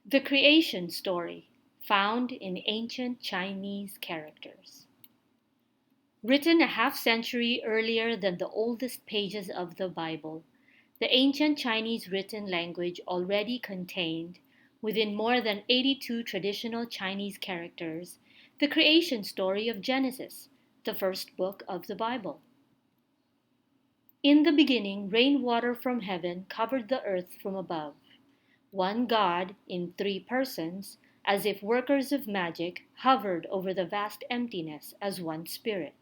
The creation story, found in ancient Chinese characters. Written a half century earlier than the oldest pages of the Bible, the ancient Chinese written language already contained, within more than 82 traditional Chinese characters, the creation story of Genesis, the first book of the Bible. In the beginning, rainwater from heaven covered the earth from above. One God, in three persons, as if workers of magic, hovered over the vast emptiness as one spirit.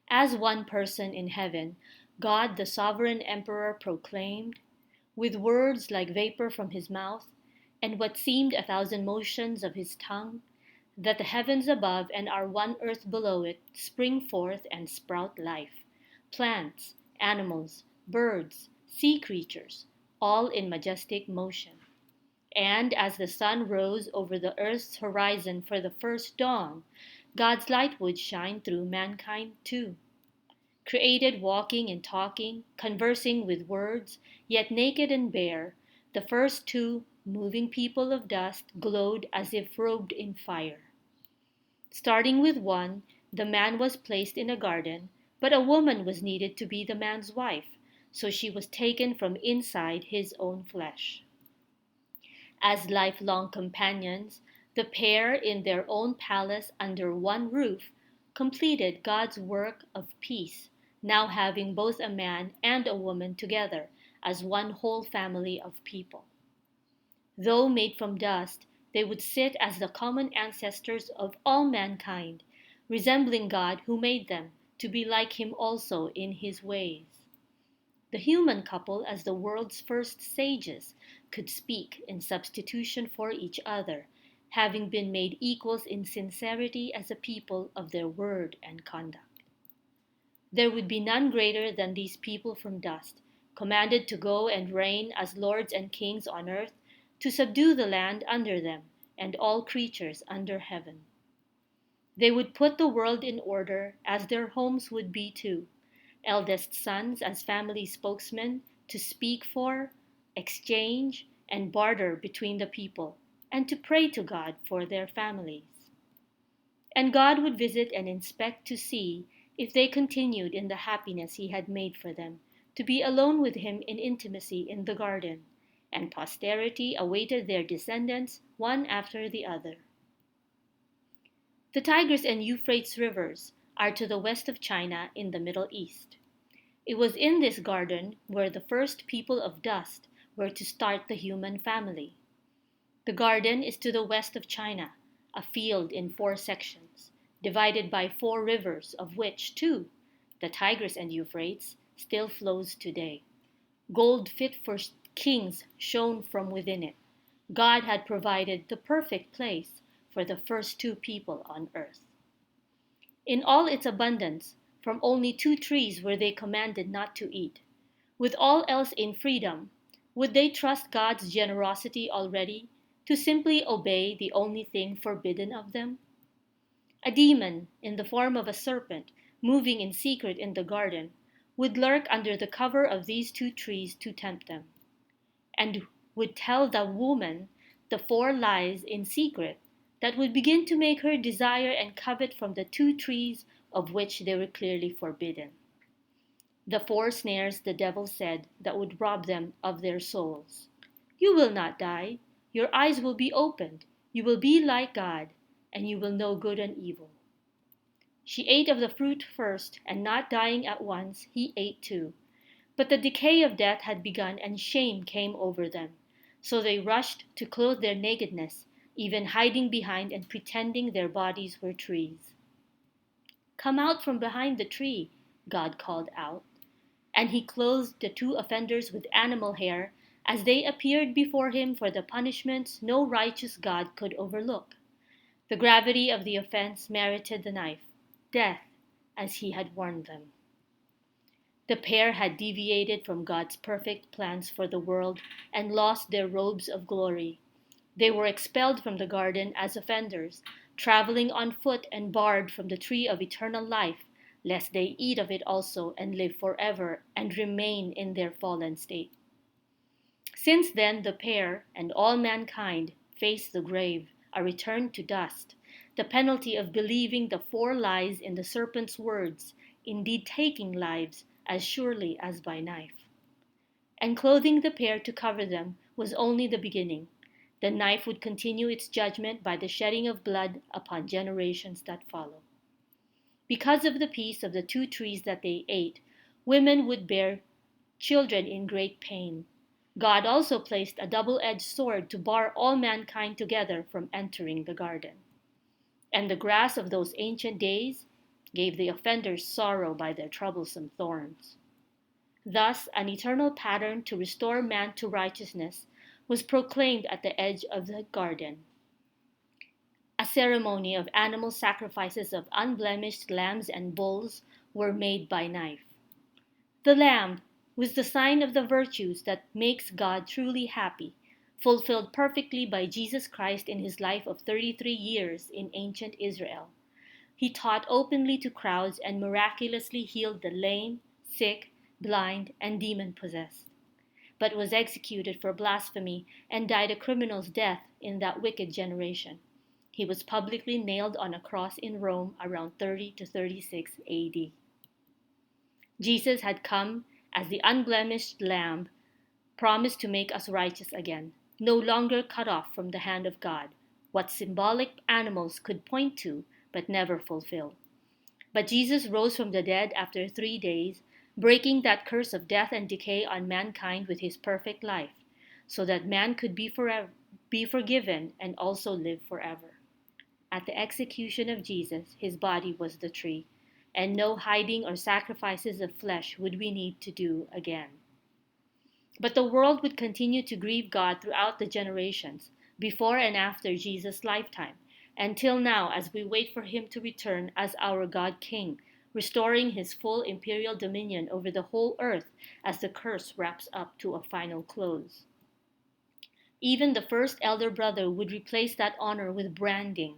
As one person in heaven, God the sovereign emperor proclaimed, with words like vapor from his mouth, and what seemed 1,000 motions of his tongue, that the heavens above and our one earth below it spring forth and sprout life, plants, animals, birds, sea creatures, all in majestic motion. And as the sun rose over the earth's horizon for the first dawn, God's light would shine through mankind too. Created walking and talking, conversing with words, yet naked and bare, the first two moving people of dust glowed as if robed in fire. Starting with one, the man was placed in a garden, but a woman was needed to be the man's wife, so she was taken from inside his own flesh. As lifelong companions, the pair in their own palace under one roof completed God's work of peace, now having both a man and a woman together as one whole family of people. Though made from dust, they would sit as the common ancestors of all mankind, resembling God who made them, to be like Him also in His ways. The human couple, as the world's first sages, could speak in substitution for each other, having been made equals in sincerity as a people of their word and conduct. There would be none greater than these people from dust, commanded to go and reign as lords and kings on earth, to subdue the land under them, and all creatures under heaven. They would put the world in order, as their homes would be too, eldest sons as family spokesmen to speak for, exchange, and barter between the people, and to pray to God for their families. And God would visit and inspect to see if they continued in the happiness He had made for them, to be alone with Him in intimacy in the garden, and posterity awaited their descendants one after the other. The Tigris and Euphrates rivers are to the west of China in the Middle East. It was in this garden where the first people of dust were to start the human family. The garden is to the west of China, a field in 4 sections, divided by 4 rivers, of which 2, the Tigris and Euphrates, still flows today. Gold fit for kings shone from within it. God had provided the perfect place for the first 2 people on earth. In all its abundance, from only 2 trees were they commanded not to eat. With all else in freedom, would they trust God's generosity already to simply obey the only thing forbidden of them? A demon, in the form of a serpent, moving in secret in the garden, would lurk under the cover of these 2 trees to tempt them, and would tell the woman the 4 lies in secret that would begin to make her desire and covet from the 2 trees of which they were clearly forbidden. The 4 snares the devil said that would rob them of their souls. You will not die. Your eyes will be opened. You will be like God, and you will know good and evil. She ate of the fruit first, and not dying at once, he ate too. But the decay of death had begun, and shame came over them. So they rushed to clothe their nakedness, even hiding behind and pretending their bodies were trees. Come out from behind the tree, God called out. And He clothed the 2 offenders with animal hair, as they appeared before Him for the punishments no righteous God could overlook. The gravity of the offense merited the knife, death, as He had warned them. The pair had deviated from God's perfect plans for the world and lost their robes of glory. They were expelled from the garden as offenders, traveling on foot and barred from the tree of eternal life, lest they eat of it also and live forever and remain in their fallen state. Since then, the pair and all mankind face the grave, are returned to dust, the penalty of believing the four lies in the serpent's words, indeed taking lives as surely as by knife. And clothing the pair to cover them was only the beginning. The knife would continue its judgment by the shedding of blood upon generations that follow. Because of the peace of the two trees that they ate, women would bear children in great pain. God also placed a double-edged sword to bar all mankind together from entering the garden. And the grass of those ancient days gave the offenders sorrow by their troublesome thorns. Thus, an eternal pattern to restore man to righteousness was proclaimed at the edge of the garden. A ceremony of animal sacrifices of unblemished lambs and bulls were made by knife. The lamb was the sign of the virtues that makes God truly happy, fulfilled perfectly by Jesus Christ in his life of 33 years in ancient Israel. He taught openly to crowds and miraculously healed the lame, sick, blind, and demon-possessed, but was executed for blasphemy and died a criminal's death in that wicked generation. He was publicly nailed on a cross in Rome around 30 to 36 AD. Jesus had come as the unblemished lamb, promised to make us righteous again, no longer cut off from the hand of God, what symbolic animals could point to but never fulfill. But Jesus rose from the dead after 3 days, breaking that curse of death and decay on mankind with his perfect life, so that man could be forgiven and also live forever. At the execution of Jesus, his body was the tree, and no hiding or sacrifices of flesh would we need to do again. But the world would continue to grieve God throughout the generations, before and after Jesus' lifetime, until now as we wait for him to return as our God King, restoring his full imperial dominion over the whole earth as the curse wraps up to a final close. Even the first elder brother would replace that honor with branding.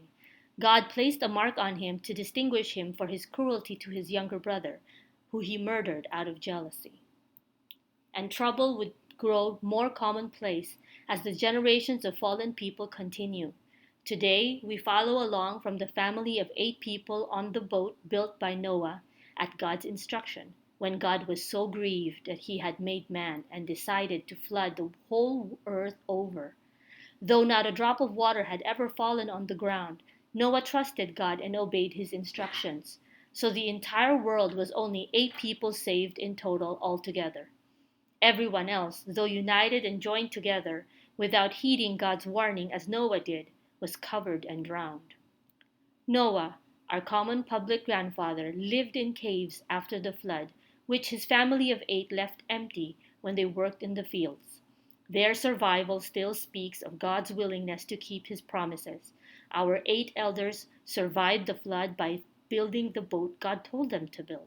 God placed a mark on him to distinguish him for his cruelty to his younger brother, who he murdered out of jealousy. And trouble would grow more commonplace as the generations of fallen people continue. Today, we follow along from the family of 8 people on the boat built by Noah at God's instruction, when God was so grieved that he had made man and decided to flood the whole earth over. Though not a drop of water had ever fallen on the ground, Noah trusted God and obeyed his instructions. So the entire world was only 8 people saved in total altogether. Everyone else, though united and joined together, without heeding God's warning as Noah did, was covered and drowned. Noah, our common public grandfather, lived in caves after the flood, which his family of 8 left empty when they worked in the fields. Their survival still speaks of God's willingness to keep his promises. Our 8 elders survived the flood by building the boat God told them to build.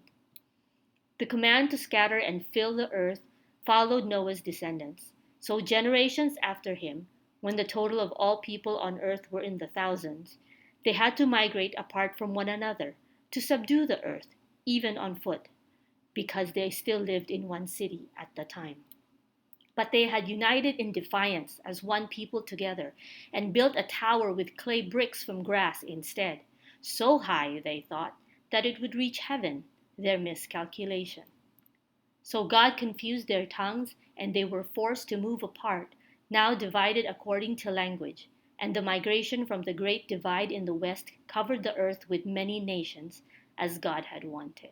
The command to scatter and fill the earth followed Noah's descendants. So generations after him, when the total of all people on earth were in the thousands, they had to migrate apart from one another to subdue the earth, even on foot, because they still lived in one city at the time. But they had united in defiance as one people together and built a tower with clay bricks from grass instead, so high, they thought, that it would reach heaven, their miscalculation. So God confused their tongues, and they were forced to move apart, now divided according to language, and the migration from the great divide in the west covered the earth with many nations, as God had wanted.